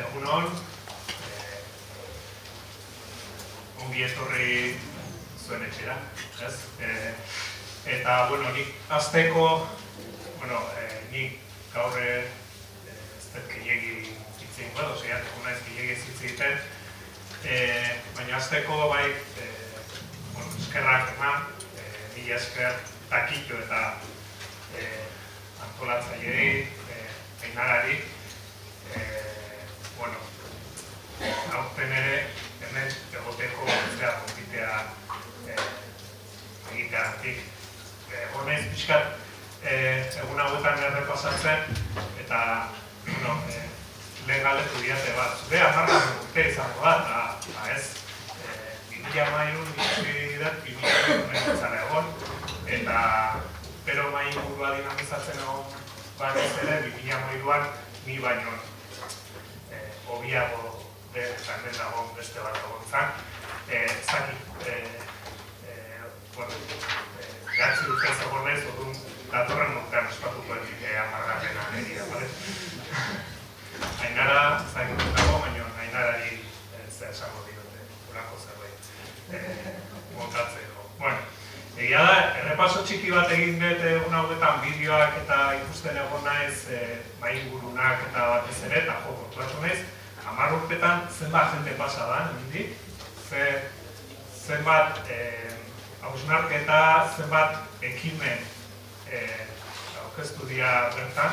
Egunon, ongi etorri zuen etxera, ez? Eta, nik hasteko, nik gaur ez dut gehiegi hitz egingo, saiatuko naiz gehiegi hitz egiten, baina hasteko bai, eskerrak eman, mila esker Takito eta antolatzaileei, Ainarari, aurten ere hemen egoteko konfitea egiteagatik. Honez pixkat egun hauetan errepasatzen eta lehen galdetu diate bat. Zure 10 urte izango da, eta ez 2013 ikusi dut 2013 izan egon, eta pero mai ingurua dinamizatzen egon banez ere 2013an ni baino hobiago eta hemen dagoen beste bat egon zan. Gatzi urtez egon nahiz, orduan datorren urtean espatuko edik 10. Egia, bale? Ainara, zakit dago, baina Ainarari esango diote, urako zerbait montatzeko. Egia da, errepaso txiki bat egin dut egun hauetan bideoak eta ikusten egon naiz mahingurunak eta batez ere, eta konturatu naiz, 10 urtetan zenbat jende pasa da, hemendik, zenbat hausnarketa, zenbat ekimen aurkeztu dira bertan,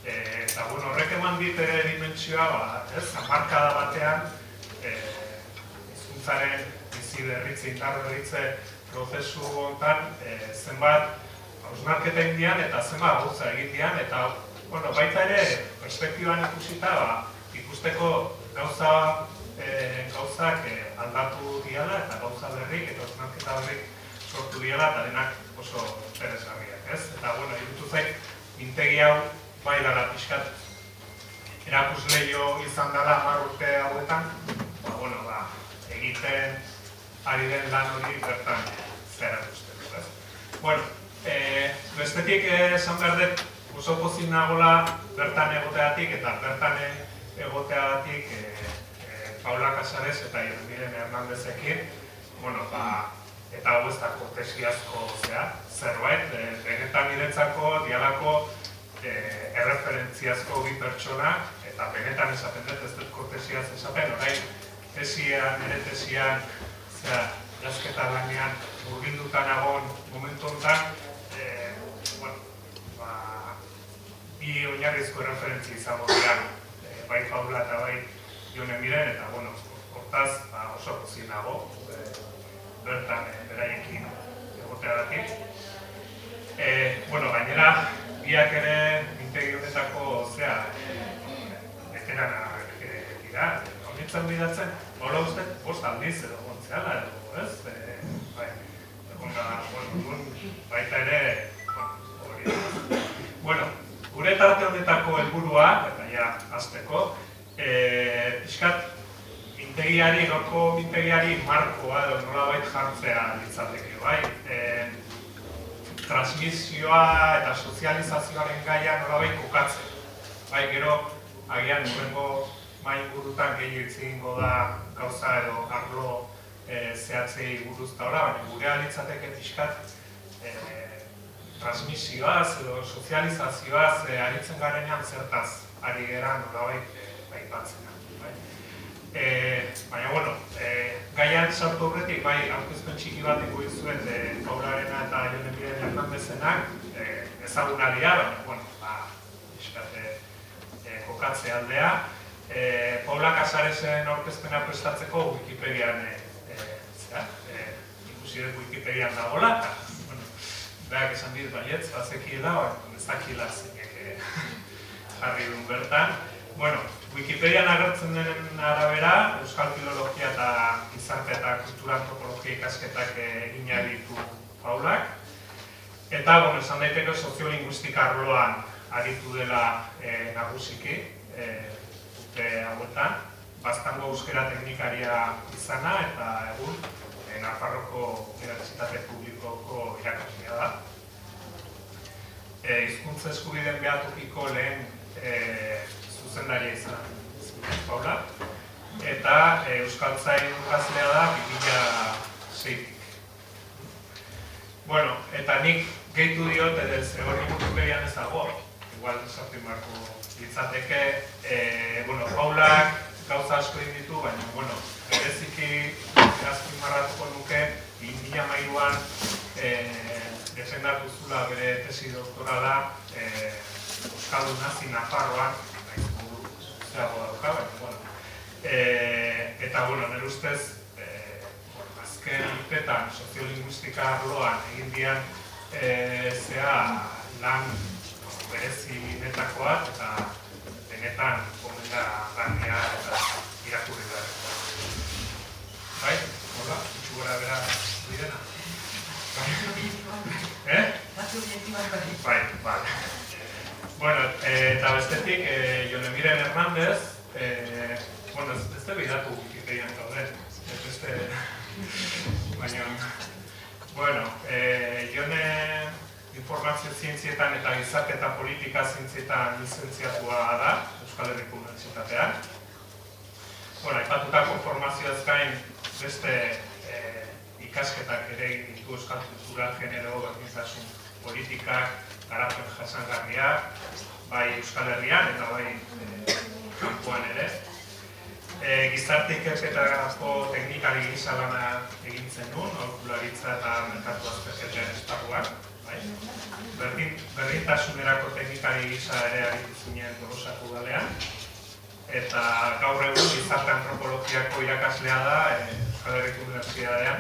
eta horrek eman dit ere dimentsioa, hamarkada batean hizkuntzaren bizi berritze, indar berritze prozesu honetan zenbat hausnarketa egin dian eta zenbat gauza egin dian, eta baita ere perspektiban ikusita ikusteko gauzak aldatu diala eta gauza berrik eta hausnarketa berrik sortu diala eta denak oso interesgarriak, ez? Eta, irutu zait, mintegi hau bai dala pixkat erakusleio izan dela 10 urte hauetan, egiten ari den lan hori bertan zera guztetu, ez? Bestetik esan behar dut oso pozik nagola bertan egoteatik eta bertan egoteagatik Paula Casares eta Irmiren Hernandezekin, eta hau ez da kortesiazko zerbait, benetan niretzako dialako erreferentziazko bi pertsona, eta benetan esaten dut ez dut kortesiaz esaten, orain nire tesian, jasketa lanean murgilduta nagoen momentu honetan, bi oinarrizko referentzi izango dira, bai Paula eta bai Jone Miren, eta hortaz oso pozik nago, bertan beraiekin egoteagatik. Gainera, biak ere mintegi honetako veteranak dira, honetzen bidatzen, hola uste, 5 aldiz edo gontzeala edo, ez? Baita ere, hori. Gure tarte honetako helburua, eta ja, hasteko, pixkat, gaurko mintegiari markoa edo nolabait jartzea litzateke, bai? Transmisioa eta sozializazioaren gaia nolabait kokatzen. Bai, gero, agian urrengo mahingurutan gehiago hitz egingo da gauza edo arlo zehatzei buruz da ora, baina gurea litzateke pixkat transmisioaz edo sozializazioaz aritzen garenean zertaz ari gera nolabait aipatzena. Baina, gaian sartu horretik, bai, aurkezpen txiki bat ingo izuen Paularena eta Jone Miren Hernandezenak ezaguna dira, baina, kokatze aldea. Paula Casaresen aurkezpena prestatzeko Wikipedian ikusi dut Wikipedian dagoela, eta berak esan dit baietz, bazekiela, ezakila zeinek jarri duen bertan. Wikipedian agertzen denen arabera, Euskal Filologia eta Gizarte eta Kultura Antropologia ikasketak egin ditu Paulak. Eta, esan daiteke soziolinguistika arloan aritu dela nagusiki, urte hauetan. Baztango euskera teknikaria izana eta egun Nafarroko Unibertsitate Publikoko irakaslea da. hizkuntza eskubideen behatokiko lehen zuzendaria izan Paula, eta Euskaltzain ikasle da 2006. Bueno, eta nik gehitu diot, edo hori Wikipedian ez dago, igual sartu marko litzateke, Paulak gauza asko egin ditu, baina, bereziki azpimarratuko nuke 2013an defendatu zula bere tesi doktorala Euskaldun nazi Nafarroan, zeago dauka, eta, nire ustez, azken urtetan soziolinguistika arloan egin dian lan berezi netakoak eta benetan komentagarria eta irakurri da. Bai? Hola? Itxu gora bera direna? Bai, bale. Bueno, eta bestetik, Jonemiren Hernández, ez da bidatu Wikipedian gauden, baina, Jone informazio zientzietan eta gizarte eta politika zientzietan lizentziatua da, Euskal Herriko Unibertsitatean. Aipatutako formazioaz gain beste ikasketak ere egin ditu euskal kultura, genero, berdintasun politikak, garapen jasangarriak, bai Euskal Herrian eta bai kanpoan ere. Gizarte ikerketarako teknikari gisa lana egin zenuen, aholkularitza eta merkatu azterketen esparruan. Berdintasunerako teknikari gisa ere aritu zinen Tolosako udalean. Eta gaur egun gizarte antropologiako irakaslea da Euskal Herriko Unibertsitatean.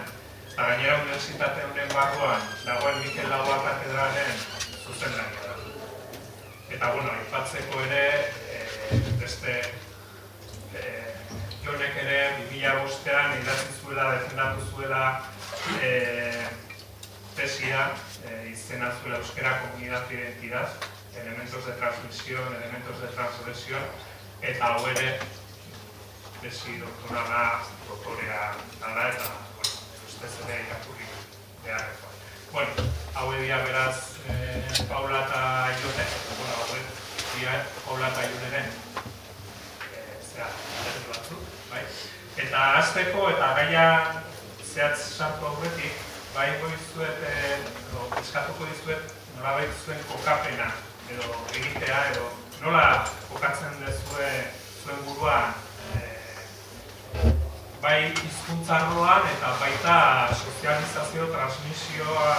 Eta gainera unibertsitate honen barruan dagoen Mikel Laboa katedralen zuzendaria da. Eta, aipatzeko ere, beste Jonek ere 2005an idatzi zuela, defendatu zuela tesia, izena zuela Euskera Comunidad y Identidad, elementos de transmisión, elementos de transgresión, eta hau ere tesi doktorala doktorea dala eta ustez ere irakurri beharrekoa. Hau edia beraz Paula eta Jone, Paula eta Joneren alderdi batzuk, eta hasteko eta gaia zehatz sartu aurretik, eskatuko dizuet nolabait zuen kokapena edo egitea edo nola kokatzen zuen buruan bai hizkuntza arloan eta baita sozializazio transmisioa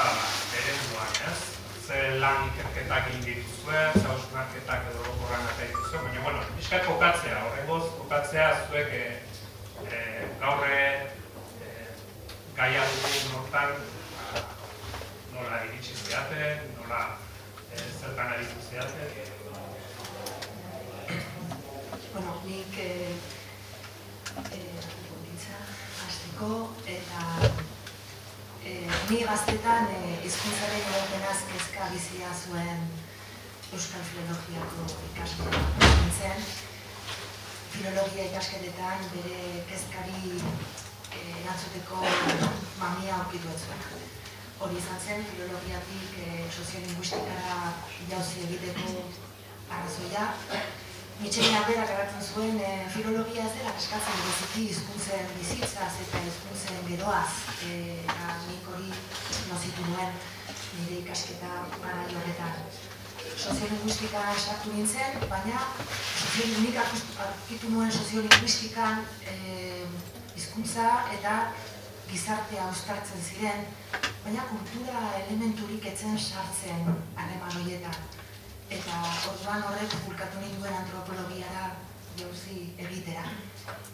ereduan, ez? Ze lan ikerketak egin dituzuen, ze hausnarketak edo orokorranak egin dituzuen, baina, pixka kokatzea, horrengoz kokatzea zuek gaur gaia dugun hortan nola iritsi zeaten, nola zertan aritu zeaten. Nik hasteko eta ni gaztetan hizkuntzaren egotenaz kezka bizia zuen Euskal Filologiako ikaslea nintzen. Filologia ikasketetan bere kezkari erantzuteko mamia aurkitu ez zuen. Hori izan zen, filologiatik soziolinguistikara jauzi egiteko arrazoia. Mitxelina berak agertzen zuen filologia ez dela eskatzen bereziki hizkuntzen bizitzaz eta hizkuntzen geroaz. Nik hori nozitu nuen nire ikasketa garai horretan. Soziolinguistika sartu nintzen, baina nik aurkitu nuen soziolinguistikan hizkuntza eta gizartea uztartzen ziren, baina kultura elementurik etzen sartzen harreman horietan. Eta orduan horrek bulkatu ninduen antropologiara jauzi egitera.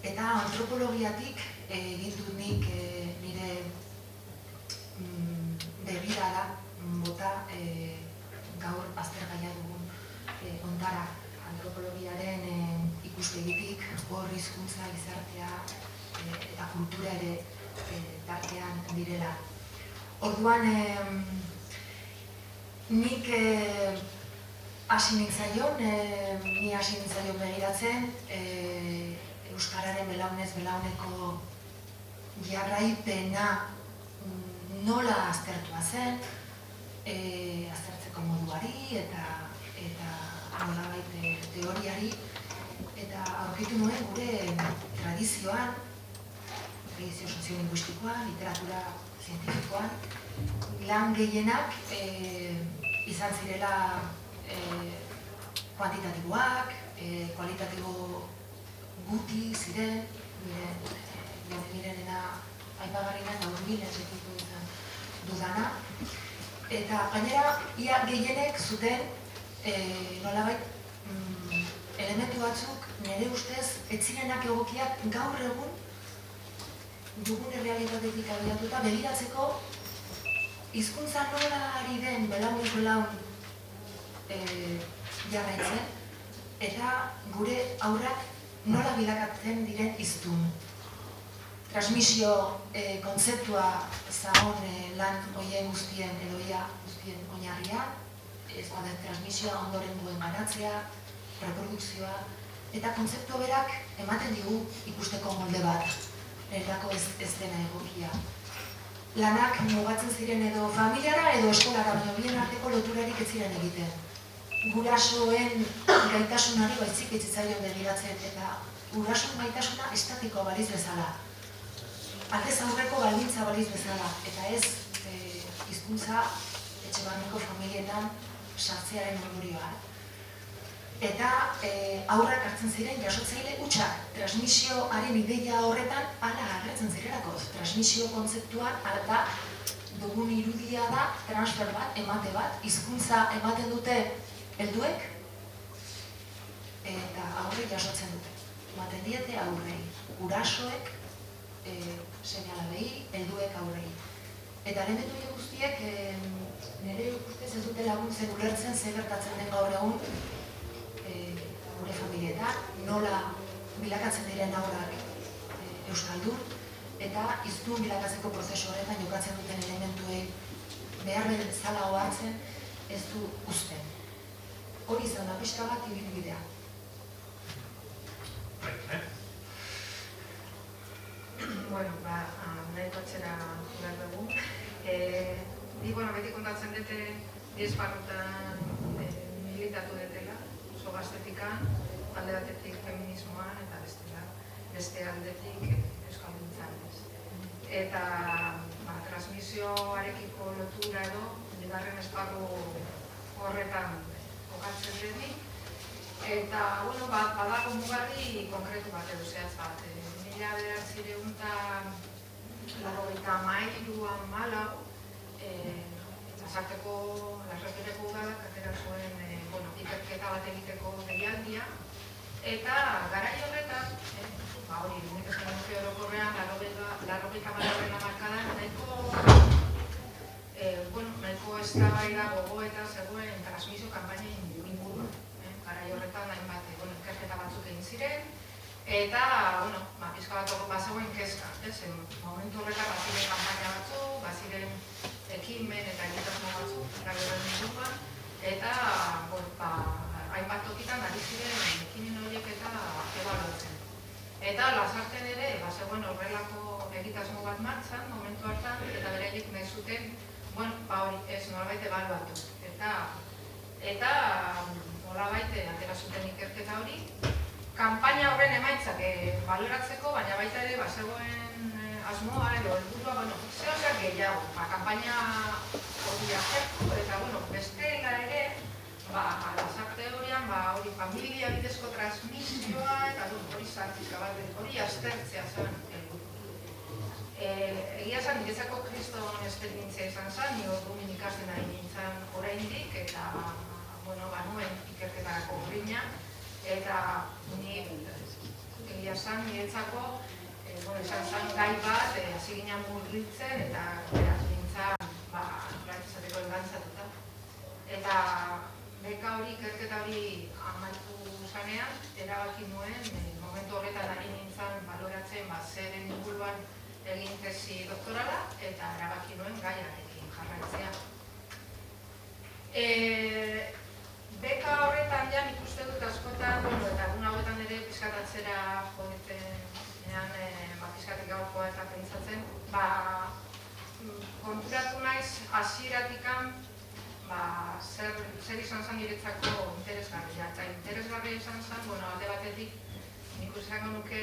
Eta antropologiatik egin dut nik nire begirada bota gaur aztergaia dugun ontara antropologiaren ikuspegitik hor hizkuntza, gizartea eta kultura ere tartean direla. Orduan nik hasi nintzaion begiratzen Euskararen belaunez belauneko jarraipena nola aztertua zen, aztertzeko egiteko moduari eta nolabait teoriari, eta aurkitu nuen gure tradizioan, tradizio soziolinguistikoan, literatura zientifikoan, lan gehienak izan zirela kuantitatiboak, kualitatibo guti ziren, nirena aipagarrina eta urbilen sentitu izan dudana. Eta gainera, ia gehienek zuten nolabait elementu batzuk nire ustez ez zirenak egokiak gaur egun dugun errealitatetik abiatuta begiratzeko hizkuntza nola ari den belaun jarraitzen eta gure haurrak nola bilakatzen diren hiztun. Transmisio kontzeptua zaon lan horien guztien edo ia guztien oinarria, ez bada transmisioa ondoren duen ganatzea, reprodukzioa, eta kontzeptu berak ematen digu ikusteko molde bat, erako ez dena egokia. Lanak mugatzen ziren edo familiara edo eskolara, baina bien arteko loturarik ez ziren egiten. Gurasoen gaitasunari baizik etzitzaion begiratzen eta gurasoen gaitasuna estatikoa baliz bezala. Aldez aurreko baldintza baliz bezala, eta ez hizkuntza etxe barneko familietan sartzearen ondorioa. Eta aurrak hartzen ziren jasotzaile hutsak, transmisioaren ideia horretan hala agertzen zirelako. Transmisio kontzeptuan da dugun irudia da transfer bat, emate bat, hizkuntza ematen dute helduek eta aurrek jasotzen dute. Ematen diete aurrei, gurasoek seme-alabei, helduek aurrei. Eta elementu guztiek nire ustez ez dute laguntzen ulertzen ze gertatzen den gaur egun gure familietan, nola bilakatzen diren aurrak euskaldun, eta hiztun bilakatzeko prozesu horretan jokatzen duten elementuei behar bezala ohartzen ez du uzten. Hori izan da pixka bat ibilbidea. Bueno, nahiko atxera behar dugu. Beti kontatzen dute esparrutan militatu detela, oso gaztetikan, alde batetik feminismoan eta beste aldetik euskalduntzan. Eta transmisioarekiko lotura edo, bigarren esparru horretan kokatzen denik. Eta, badago mugarri konkretu bat edo zehaz bat. 1993an Lasarteko udalak atera zuen ikerketa bat egiteko deialdia. Eta garai horretan, nik esan nuke orokorrean, 80. hamarkadan nahiko eztabaida gogoeta zegoen transmisio kanpainen inguruan. Garai horretan hainbat ikerketa batzuk egin ziren, eta, pixka bat hor bazegoen kezka. Momentu horretan baziren kanpaina batzuk, baziren ekimen eta egitasmo batzuk horren inguruan, eta hainbat tokitan ari ziren ekimen horiek eta ebaluatzen. Eta Lasarten ere, bazegoen horrelako egitasmo bat martxan, momentu hartan, eta beraiek nahi zuten, hori ez nolabait ebaluatu. Eta nolabait atera zuten ikerketa hori, kanpaina horren emaitzak baloratzeko, baina baita ere bazegoen asmoa edo helburua, zehozak gehiago, kanpaina hori aztertu, eta bestela ere, Lasarte horian, hori familia bidezko transmisioa, eta hori zartzika bat, hori aztertzea zen helburu. Egia zen, niretzako kriston esperientzia izan zen, ni orduan ikasten ari nintzen oraindik, eta banuen ikerketarako grina, eta egia zen, niretzako esan zen gai bat, hasi ginen murritzen, eta beraz nintzen, izateko engantzatuta. Eta beka hori, ikerketa hori amaitu zanean, erabaki nuen, momentu horretan ari nintzen baloratzen zeren inguruan egin tesi doktorala, eta erabaki nuen gaiarekin jarraitzea. Beka horretan ja nik uste dut askotan, eta egun hauetan ere pizkatatzera jodetenean pizkatik gaurkoa eta pentsatzen, konturatu naiz hasieratikan zer izan zen niretzako interesgarria. Eta interesgarria izan zen, alde batetik, nik usteako nuke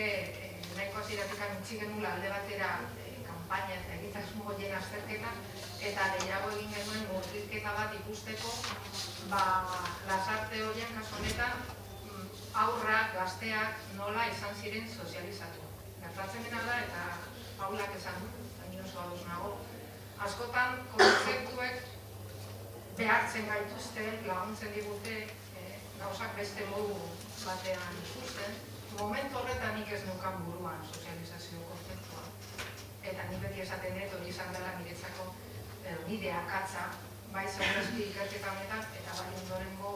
nahiko hasieratik utzi genula alde batera kanpaina eta egitasmo horien azterketa, eta gehiago egin genuen murrizketa bat ikusteko, lasarte horien kasu honetan haurrak, gazteak nola izan ziren sozializatu. Gertatzen dena da, eta Paulak esan du, eta ni oso ados nago, askotan kontzeptuek behartzen gaituzte, laguntzen digute gauzak beste modu batean ikusten. Momentu horretan nik ez neukan buruan sozializazio kontzeptua. Eta nik beti esaten dut hori izan dela niretzako nire akatsa, bai zaurezki ikerketa honetan eta bai ondorengo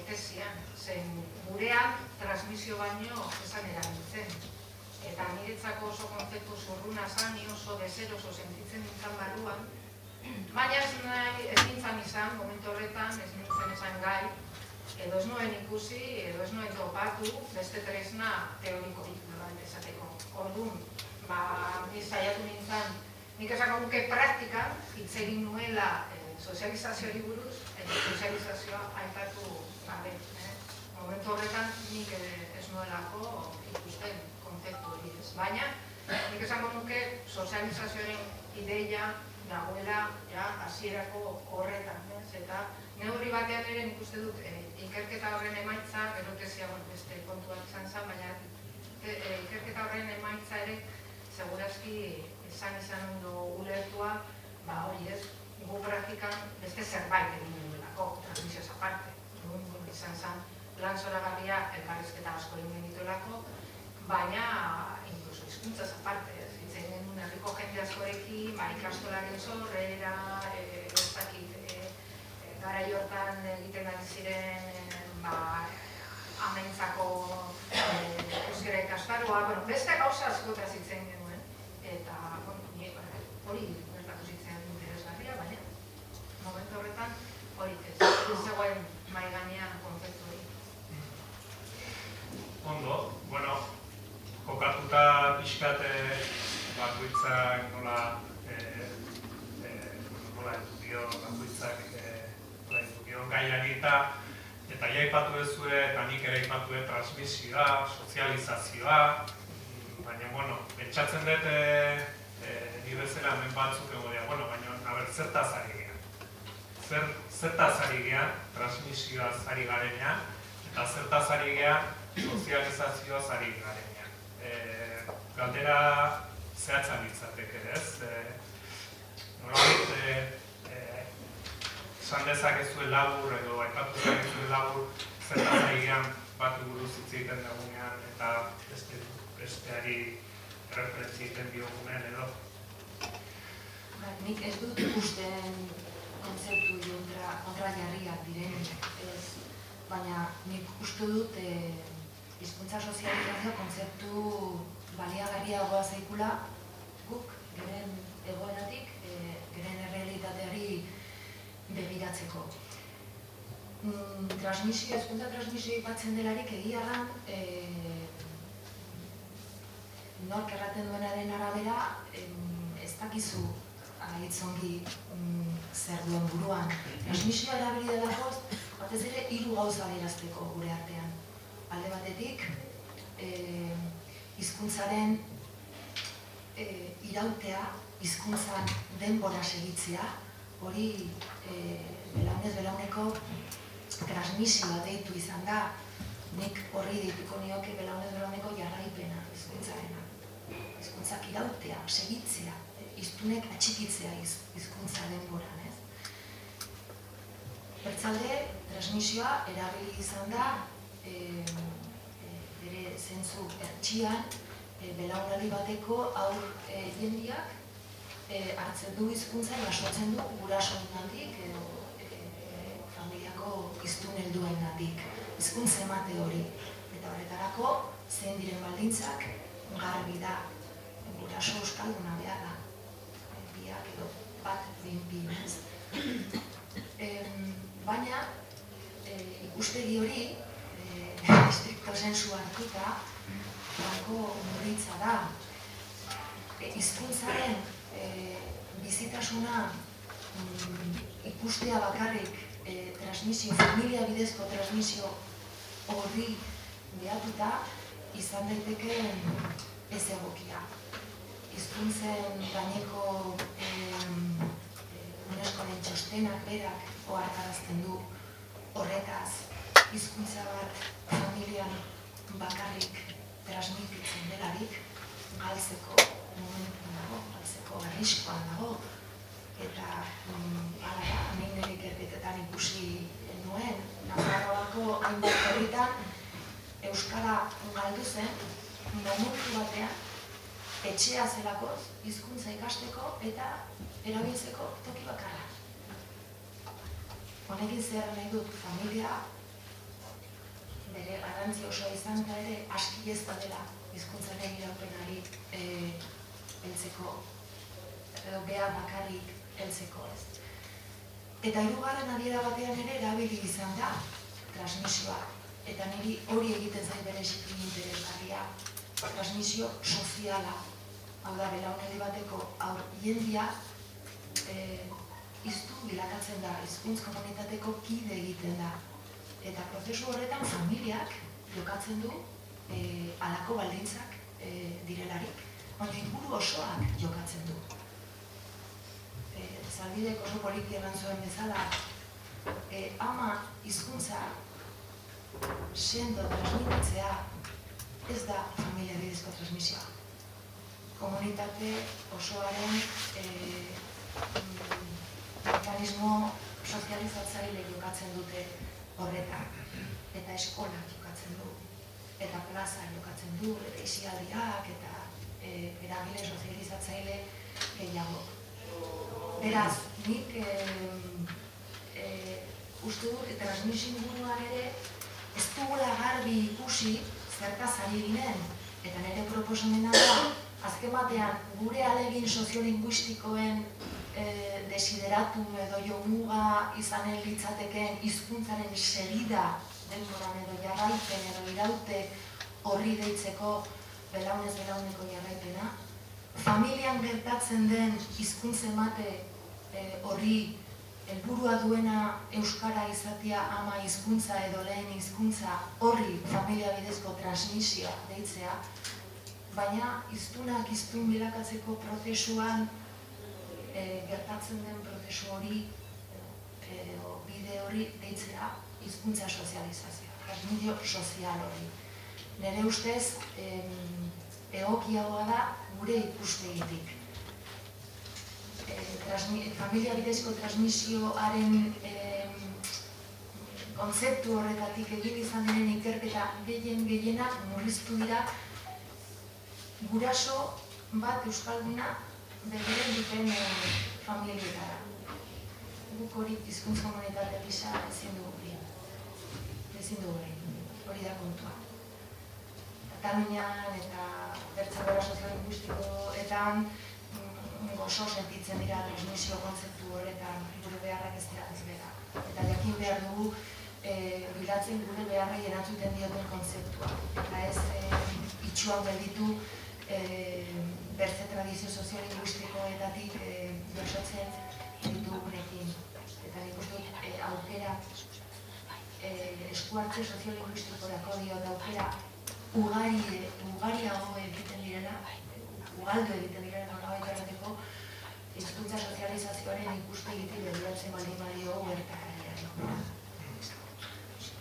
tesian. Zen gurean transmisio baino esan erabiltzen. Eta niretzako oso kontzeptu zurruna zan, ni oso deseroso sentitzen nintzen barruan. Baina ez nintzen izan, momentu horretan, ez nintzen esan gai, edo ez nuen ikusi, edo ez nuen topatu, beste tresna teorikorik nolabait esateko. Orduan, ni saiatu nintzen, nik esango nuke praktikan, hitz egin nuela sozializazioari buruz, eta sozializazioa aipatu gabe. Momentu horretan, nik ez nuelako ikusten kontzeptu hori ez. Baina, nik esango nuke sozializazioaren ideia dagoela hasierako horretan. Eta neurri batean ere nik uste dut ikerketa horren emaitza, gero tesia beste kontuak izan zen, baina ikerketa horren emaitza ere segurazki izan ondo ulertua, hori ez, gu praktikan beste zerbait egin duelako, transmisioz aparte. Izan zen lan zoragarria elkarrizketa asko egin genituelako, baina inkluso hizkuntzaz aparte, hitz egin genuen herriko jende askorekin, ikastolaren sorrera, garai hortan egiten ari ziren amentzako euskara ikastaroa, beste gauza askotaz hitz egin genuen, eta hori gertatu zitzen interesgarria, baina momentu horretan hori ez zegoen mahai gainean kontzeptu hori. Ondo, kokatuta pixkat bakoitzak nola entudio bakoitzak gaiari eta aipatu duzue, eta nik ere aipatu dut transmisioa, sozializazioa, baina, pentsatzen dut ni bezala hemen batzuk egotea, baina, zertaz ari gehan. Zertaz ari gehan, transmisioaz ari garenean, eta zertaz ari gehan, sozializazioaz ari garenean. Galdera zehatzan ditzatek ere, ez? Nolabait, esan dezakezue labur edo aipatu dezakezue labur zertaz ari gehan bat buruz hitz egiten dagunean eta besteari referentzi egiten diogunean edo. Nik ez dut ikusten kontzeptu kontrajarriak direnik, baina nik uste dut hizkuntza sozializazio kontzeptu baliagarriagoa zaikula guk geren egoeratik, geren errealitateari begiratzeko. Hizkuntza transmisio aipatzen delarik egia da, nork erraten duenaren arabera ez dakizu hitzongi zer duen buruan. Transmisioa erabili delako, batez ere hiru gauza adierazteko gure artean. Alde batetik, hizkuntzaren irautea, hizkuntzan denbora segitzea, hori belaunez belauneko transmisioa deitu izan da, nik horri deituko nioke belaunez belauneko jarraipena hizkuntzarena. Hizkuntzak irautea, segitzea, hiztunek atxikitzea hizkuntza denboran, ez? Bertzalde, transmisioa erabili izan da bere zentzu ertxian belaunaldi bateko haur jendiak hartzen du hizkuntza, jasotzen du gurasoengandik edo familiako hiztun helduengandik. Hizkuntza emate hori. Eta horretarako, zein diren baldintzak, garbi da, guraso euskalduna behar da. Biak edo bat binez. Baina, ikustegi hori, estrikto sensu hartuta, banko murritza da. Hizkuntzaren bizitasuna ikustea bakarrik transmisio, familia bidezko transmisio horri behatuta izan daiteke ez egokia. Hizkuntzen gaineko UNESCOren txostenak berak ohartarazten du horretaz hizkuntza bat familian bakarrik transmititzen delarik galtzeko momentuan dago, galtzeko arriskoan dago. Eta nik nire ikerketetan ikusi nuen, Nafarroako hainbat herritan euskara galdu zen momentu batean etxea zelakoz hizkuntza ikasteko eta erabiltzeko toki bakarra. Honekin zer nahi dut, familia bere garrantzi osoa izan da ere aski ez dela hizkuntzaren iraupenari heltzeko edo behar bakarrik heltzeko ez. Eta hirugarren adiera batean ere erabili izan da transmisioa. Eta niri hori egiten zait bereziki interesgarria, transmisio soziala. Hau da, belaunaldi bateko haur jendia hiztu bilakatzen da, hizkuntz komunitateko kide egiten da. Eta prozesu horretan familiak jokatzen du halako baldintzak direlarik, baina inguru osoak jokatzen du. Zalbidek oso poliki eman zuen bezala, ama hizkuntza sendo transmititzea ez da familia bidezko transmisioa. Komunitate osoaren mekanismo sozializatzaile jokatzen dute horretan. Eta eskolak jokatzen du, eta plaza jokatzen du, eta isialdiak, eta eragile sozializatzaile gehiago. Beraz, nik uste dut transmisio inguruan ere ez dugula garbi ikusi zertaz ari ginen, eta nire proposamena da, azken batean gure ahalegin soziolinguistikoen desideratum edo jomuga izanen litzatekeen hizkuntzaren segida denboran edo jarraipen edo iraute horri deitzeko belaunez belauneko jarraipena, familian gertatzen den hizkuntza emate horri helburua duena euskara izatea ama hizkuntza edo lehen hizkuntza horri familia bidezko transmisioa deitzea, baina hiztunak hiztun bilakatzeko prozesuan gertatzen den prozesu hori edo bide hori deitzea hizkuntza sozializazioa, transmisio sozial hori. Nire ustez, egokiagoa da gure ikuspegitik. Familia bidezko transmisioaren kontzeptu horretatik egin izan diren ikerketa gehienak murriztu dira guraso bat euskalduna berderen duten familietara. Guk hori hizkuntza komunitate gisa ezin dugu egin, hori da kontua. Katalunian eta bertzabera soziolinguistikoetan gozo sentitzen dira transmisio kontzeptu horretan gure beharrak ez dira ez bera. Eta jakin behar dugu bilatzen gure beharrei erantzuten dioten kontzeptua. Eta ez itxuan gelditu bertze tradizio soziolinguistikoetatik jasotzen ditugunekin. Eta nik uste dut aukera eskuartze soziolinguistikorako diot aukera ugariago egiten direla, ugaldu egiten direla nolabait errateko hizkuntza sozializazioaren ikuspegitik begiratzen baldin badiogu gertakariari.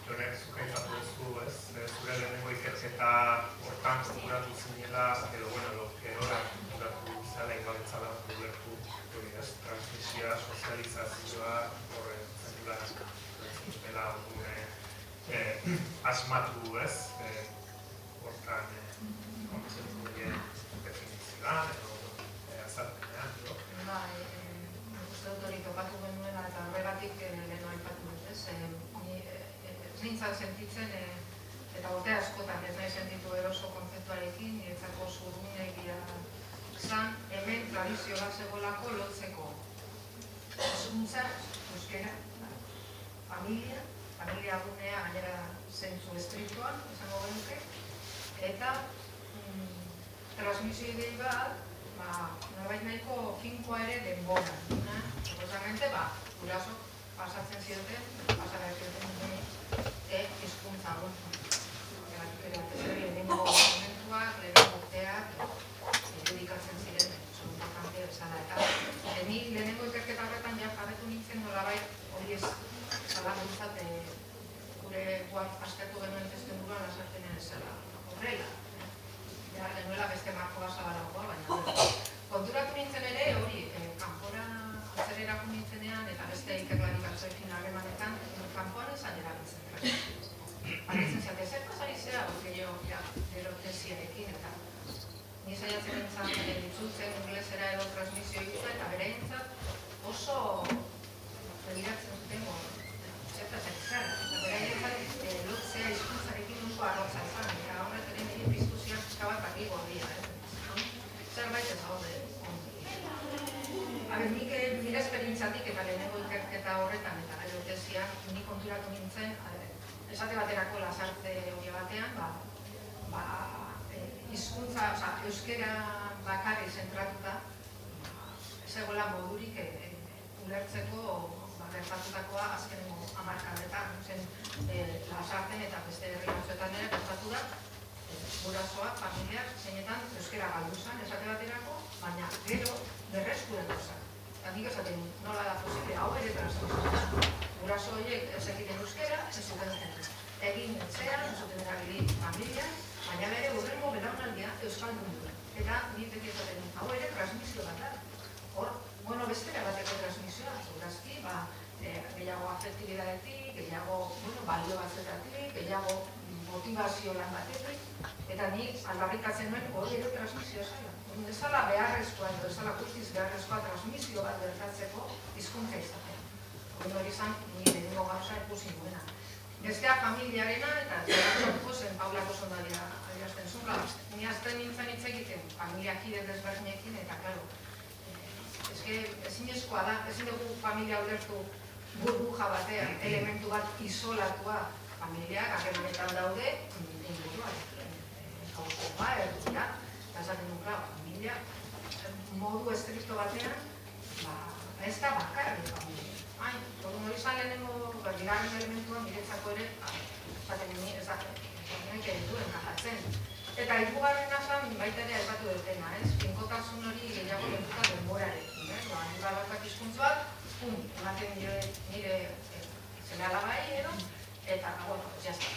Jonek, zuk aipatu duzu, ez? Zure lehenengo ikerketa hortan konturatu zinela, edo gerora konturatu zela, ingabetzala ulertu, transmisioa, sozializazioa, horren zendulara zela asmatu, ez? Hortan kontzeptu horien definizioan, edo azalpenean, edo? Uste dut hori topatu genuela eta horregatik leheno aipatu dut, ez? Nintzak sentitzen, eta urte askotan ez nahi sentitu eroso kontzeptuarekin, niretzako zurrunegia zan, hemen tradizio bat zegoelako lotzeko. Hizkuntza, euskera, familia gunea gainera zentzu estrituan, esango genuke, eta transmisio idei bat, norbait nahiko finkoa ere denboran. Suposamente, guraso pasatzen zioten, hizkuntza lehenengo momentuak, lehenengo urteak, dedikatzen ziren, oso importante bezala. Eta ni lehenengo ikerketa horretan jarretu nintzen nolabait hori esala guntzat gure aztertu genuen testuinguruan azartenen ezala horrela. Behar genuela beste marko bazabalagoa, baina konturatu nintzen ere hori kanpora atzererako nintzenean eta beste ikerlari batzuekin harremanetan kanpoan ezan erabiltzen. Balitzen zate, zer pasari zera, gero tesiarekin eta ni saiatzen nintzen ditzutzen inglesera edo transmisio hitza eta bere entzat oso begiratzen zuten zertatzen zara. Eta bere entzat lotzea hizkuntzarekin oso arrotza izan, eta horret ere nire piztuziak pizkabat baki gordia. Zerbait ez gaude. Nik nire esperientzatik eta lehenengo ikerketa horretan eta gero tesiak ni konturatu nintzen, esate baterako lasarte hori batean, hizkuntza, euskera bakarri zentratuta, ez egoela modurik ulertzeko gertatutakoa azkenengo hamarkadetan, zen lasarten eta beste herri batzuetan ere gertatu da, gurasoak, familiak, zeinetan euskera galdu zen, esate baterako, baina gero berreskuratu zen. Eta nik esaten nola da posible, hau ere transmisio. Guraso horiek ez egiten euskera, ez zuten egin etxean, ez zuten erabili familia, baina bere hurrengo belaunaldia euskaldun duen. Eta niretek esaten hau ere transmisio bat da. Hor, bestera bateko transmisioa, segurazki, gehiago afektibidadetik, gehiago balio batzetatik, gehiago motivazio lan batetik, eta nik aldarrikatzen nuen hori ere transmisioa zela. Ezala beharrezkoa edo ezala guztiz beharrezkoa transmisio bat gertatzeko hizkuntza izatea. Hori izan, nire lehenengo gauza ikusi nuena. Bestea familiarena eta zeratuko zen Paulako sondaria adierazten zuen. Ni azten nintzen hitz egiten familiakide desberdinekin eta, klaro, ezinezkoa da, ezin dugu familia ulertu burbuja batean, elementu bat isolatua familiak, akeronetan daude, inguruan, hauskoa, erdura, eta esaten du, klaro, familia, modu estrikto batean, ez da bakarri familia. Hori izan lehenengo berdigarren elementuan niretzako ere, esaten nini, ez da, duen kajatzen. Eta hirugarren azan baita ere aipatu dutena, finkotasun hori gehiago lentuta denborarekin. Nire balakak hizkuntza bat, ematen nire seme-alabai edo, eta, jazta,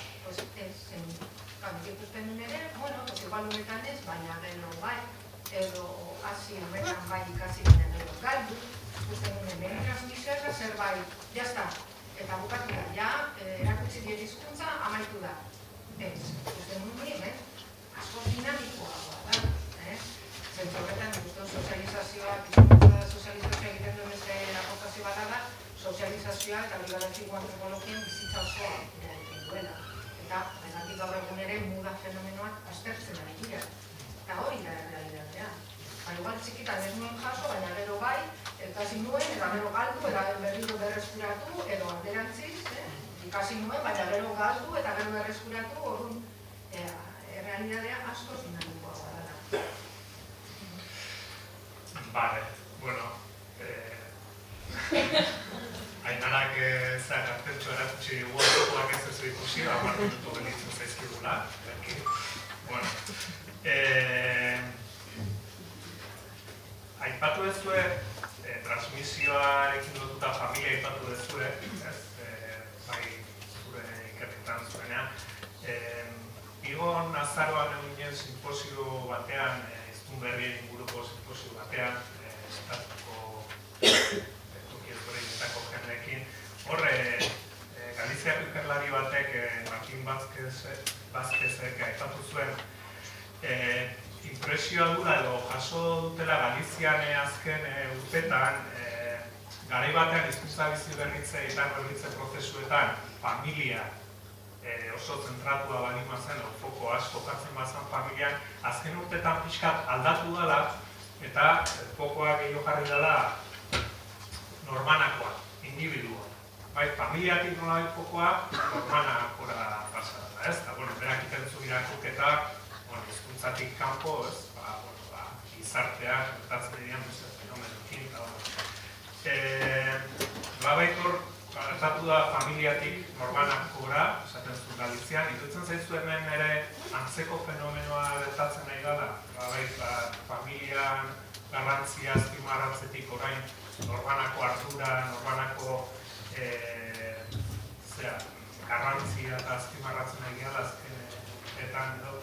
nik ikusten duen ere, igual honetan ez, baina gero bai, edo hasi honetan bai ikasi ginen edo galdu, ikusten duen behin transmisioa ez da zerbait, jazta, eta bukatu da, erakutsi dira hizkuntza amaitu da. Ez, ikusten duen asko dinamikoa da, zentzorretan ikusten sozializazioak, egiten duen beste aportazio bat da, sozializazioa eta ligaratiko antropologien bizitza osoa egiten duela. Eta, ezatik gaur egun ere muda fenomenoak aztertzen ari dira. Eta hori da realitatea. Igual txikitan ez nuen jaso, baina gero bai, ikasi nuen, eta gero galdu, eta berriro berreskuratu, edo alderantziz, ikasi nuen, baina gero galdu, eta gero berreskuratu, orduan, realitatea asko dinamikoa da. Vale, bueno, Ainarak gartentxo eratutsi guazokoak ez ez ikusi, 10 minutu genitzen zaizkigula. Bueno, aipatu dezue, transmisioarekin lotuta familia aipatu dezue, bai zure ikerketan zuenean. Igon azaroan eginen simposio batean, hiztun berrien inguruko simposio batean, estatuko tokiezkoreietako jendeekin. Horre, Galiziako ikerlari batek, Martin Vázquezek aipatu zuen, impresioa dula edo jaso dutela Galizian azken urtetan, garai batean hizkuntza bizi berritze eta berritze prozesuetan familia oso zentratua baldin bazen, foko asko jokatzen bazan familian, azken urtetan pixkat aldatu dela eta fokoa gehiago jarri dela normanakoa, individua. Bai, familiatik nolabait fokoa normanakora pasa dela, ez? Eta, berak itenzu irakurketa, hizkuntzatik kanpo, ez? Gizarteak, gertatzen diren beste fenomenoekin, eta baitor, Galizian, itutzen zaizu hemen ere antzeko fenomenoa gertatzen nahi dela, familian garrantzia azpimarratzetik orain norbanako ardura, norbanako garrantzia eta azpimarratzen nahi gala azkenetan edo.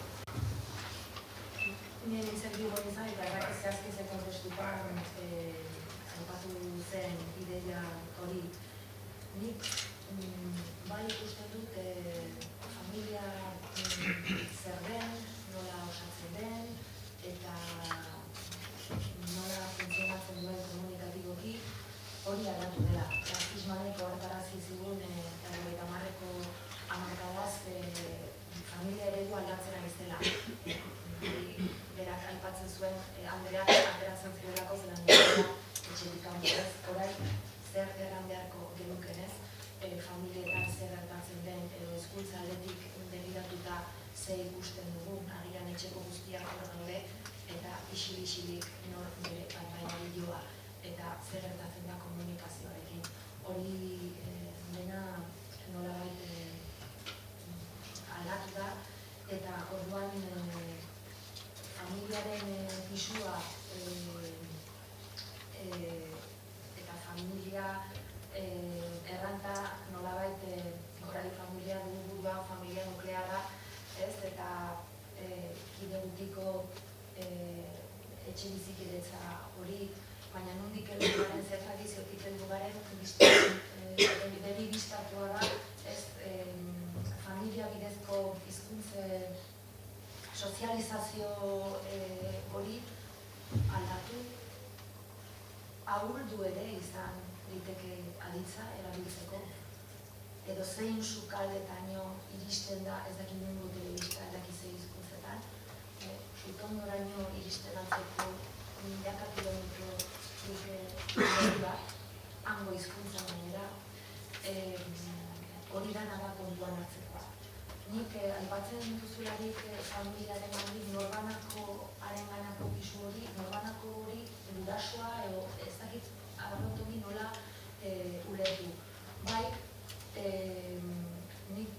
Nire inzertu guen izan, eta errak zehazki ze kontestutan aipatu zen ideia hori. Nik bai ikusten dut familia zer den, nola osatzen den, eta nola funtzionatzen duen komunikatiboki hori aldatu dela. Rasismanek ohartarazi zigun 50ko hamarkadaz familia eredu aldatzen ari zela. Berak aipatzen zuen Andreak ateratzen zirelako zelan dira etxetik kanpoez, orain zer erran beharko genukenez, familietan zer gertatzen den edo hezkuntza aldetik begiratuta ze ikusten dugun, agian etxeko guztiak hor daude eta isil-isilik nor bere kanpainari joa eta zer gertatzen da komunikazioarekin. Hori dena nolabait aldatu da eta orduan familiaren pisua eta familia erranta nolabait gorari familia dugu buruan, familia nuklearra, ez, eta kide gutiko etxe bizikidetza hori, baina nondik heldu garen zer tradiziotik heldu garen beri biztatua da, ez, familia bidezko hizkuntza sozializazio hori aldatu, ahuldu ere izan liteke aditza erabiltzeko, edo zein sukaldetaino iristen da, ez dakit mundu telebista, ez dakit zein hizkuntzetan, sutondoraino iristen altzeko milaka kilometro bat, hango hizkuntza gainera, hori da nada kontuan hartzekoa. Nik aipatzen dituzularik familiaren handik norbanako harenganako pisu hori, norbanako hori gurasoa edo ez dakit abarrotomi nola ulertu. Bai, nik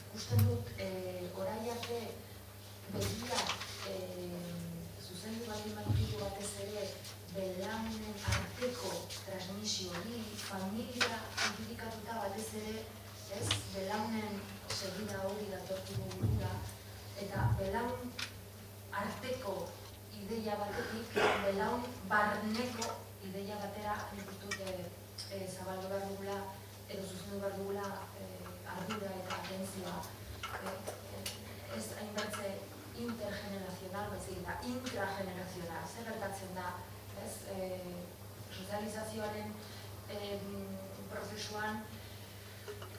ikusten dut orai arte begia zuzendu baldin baditugu batez ere belaunen arteko transmisio hori, familia irudikatuta batez ere, ez, belaunen segida hori datorkigu burura, eta belaun arteko ideia batetik, belaun barneko ideia batera nik uste dut zabaldu behar dugula, edo zuzendu behar dugula ardura eta atentzioa. Ez hainbertze intergenerazional, baizik eta intragenerazional, zer gertatzen da, ez, sozializazioaren prozesuan,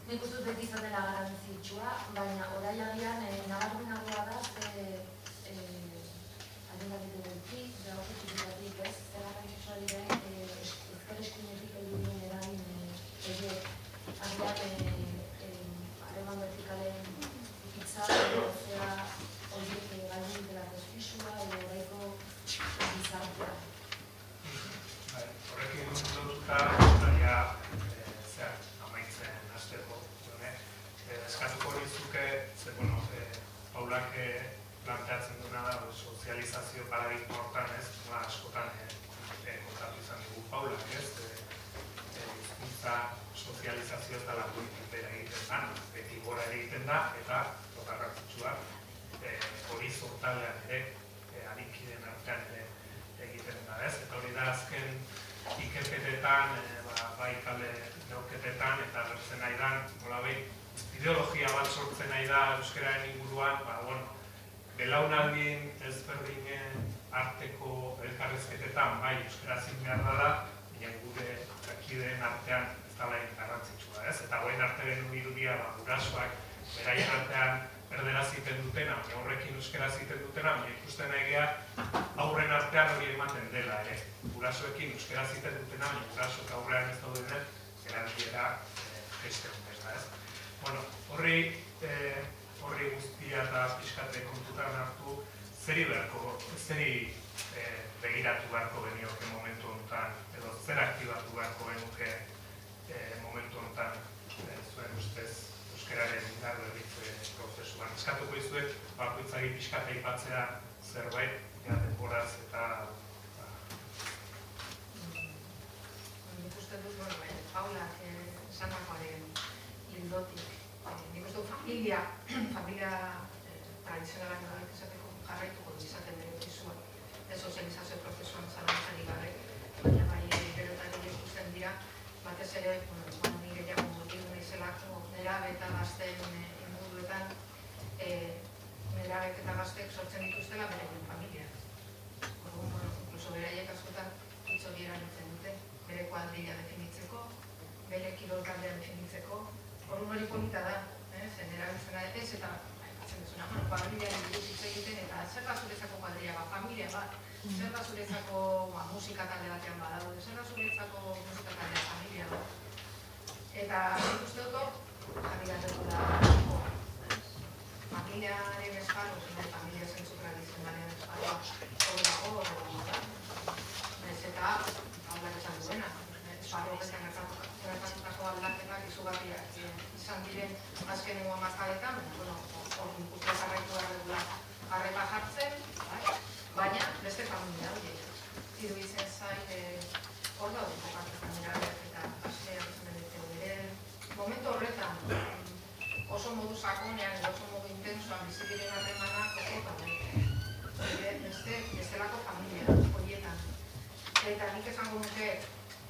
nik uste dut beti izan dela garrantzitsua, baina orai agian nabarmenagoa da, adin baditugutik, dagokitik, ez, zer garrantzitsua diren ezker eskuinetik heldu duen eragin horiek agian harreman vertikalen ikitza, zera horiek galdin delako espisua, edo oraiko gizartea. Horrekin lotuta, amaitzen hasteko, eskatuko horizuke, Paulak planteatzen duena da sozializazio paradigma hortan, ez, askotan kontatu izan dugu Paulak, ez, hizkuntza sozializazio ez dela goitik bera egiten da, beti gora egiten da, eta garrantzitsua horizontalean ere, adikideen artean ere egiten da, ez, eta hori da azken ikerketetan, bai kale neurketetan, eta gertzen nahi da, ideologia bat sortzen nahi da euskararen inguruan, belaunaldien ezberdinen arteko elkarrezketetan, bai, euskara zin behar da, baina gure kideen artean ez da lain garrantzitsua, ez? Eta goen arteren irudia, gurasoak, beraien artean erderaz egiten dutena, horrekin euskara egiten dutena, baina ikusten egea aurren artean hori ematen dela ere. Gurasoekin euskara egiten dutena, baina gurasoak aurrean ez daudenen, erabilera beste ez da, ez? Horri guztia eta pixkate kontutan hartu, zeri begiratu beharko genioke momentu honetan, edo zer aktibatu beharko genuke momentu honetan, zuen ustez euskararen zaharberritze prozesuan. Eskatuko izuet, bakoitzari pixkat aipatzea zerbait, denboraz eta... Nik uste dut, Paulak esandakoaren hildotik. Nik uste dut familia tradizionalak nolak esateko jarraituko izaten bere prozesua. Ez sozializazio prozesuan zalantzari gabe, baina bai berotari ikusten dira, batez ere, nire jago motibu nahizelako nerabe eta gazten inguruetan, nerabek eta gaztek sortzen dituztela berekin familia. Inkluso beraiek askotan hitz hori erabiltzen dute, bere kuadrilla definitzeko, bere kirolkaldea definitzeko, orduan hori polita da, zen erabiltzena ez eta batzen duzuna, kuadrillaren buruz hitz egiten eta zer da zuretzako kuadrilla bat, familia bat, zer da zuretzako musika talde batean badaude, zer da zuretzako musika taldea familia bat. Eta nik uste dut hor, jarri gateko da, familiaren esparru, familia zentzu tradizionalen esparru, hor dago, ez eta aldak esan duena, esparru horretan gertatutako aldaketak izugarriak izan diren azkenengo hamarkadetan, hor ikusten jarraitu behar arreta jartzen, baina beste familia horiek. Iruditzen zain, hor daude jokatzen nerabeak eta gazteak izan bere momentu horretan, oso modu sakonean, oso modu intensoan bizi diren harremanak oso bestelako familia horietan. Eta nik esango nuke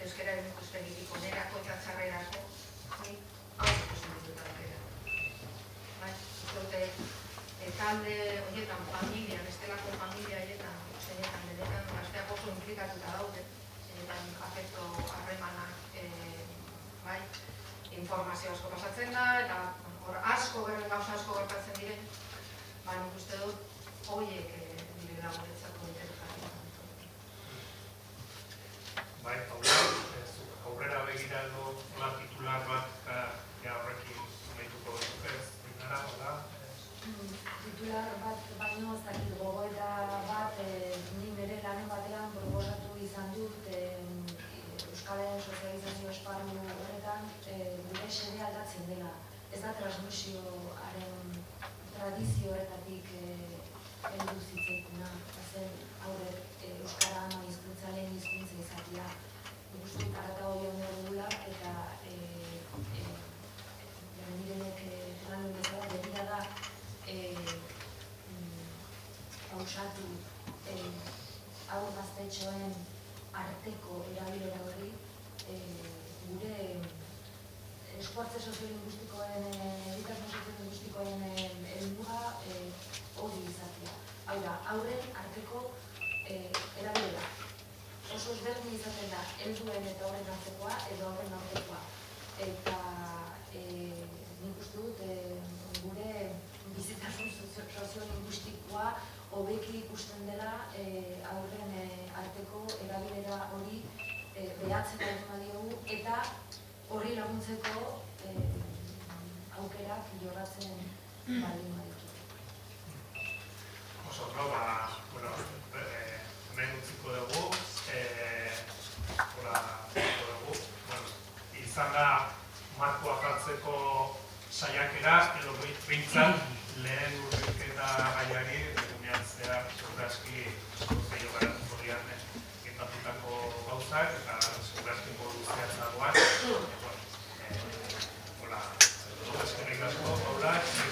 euskararen ikuspegitik onerako eta txarrerako, nik hau ikusten ditut aukera. Zote, talde horietan, familia, bestelako familia horietan, zenetan, benetan, gazteak oso implikatuta daude, zenetan afekto harremanak, informazio asko pasatzen da, eta gauza asko gertatzen diren, nik uste dut, horiek direla guretzako interesatzen. Bai, aurrera begirado la titular bat eta horrekin nahituko duzuke, ez dinara, hola? Titular bat, baino ez dakit gogoeta bat, ni nire lanen batean proposatu izan dut Euskalen sozializazio esparru horretan gure xede aldatzen dela. Ez da transmisioaren tradizio horretatik heldu zitzaikuna, zen aurrek Euskara ama hizkuntza lehen hizkuntza izatea. Nik uste dut arata hori ondo dugula eta nirenek lan bezala begira da pausatu haur gaztetxoen arteko erabilera hori gure eskuartze soziolinguistikoen, egitasmo soziolinguistikoen helburua hori izatea. Hau da, aurren arteko erabilera. Oso ezberdin izaten da, helduen eta horren artekoa edo horren artekoa. Eta nik uste dut gure bizitasun soziolinguistikoa hobeki ikusten dela aurren arteko erabilera hori behatzen dut diogu eta horri laguntzeko aukerak jorratzen baldin baditu. Oso, hemen utziko dugu, izan da markoa jartzeko saiakera, edo behintzat lehen urbilketa gaiari, egunean zehar seguraski gehiago garatuko dian gertatutako gauzak, eta seguraski modu zehatzagoan. Eskerrik asko, Paulak.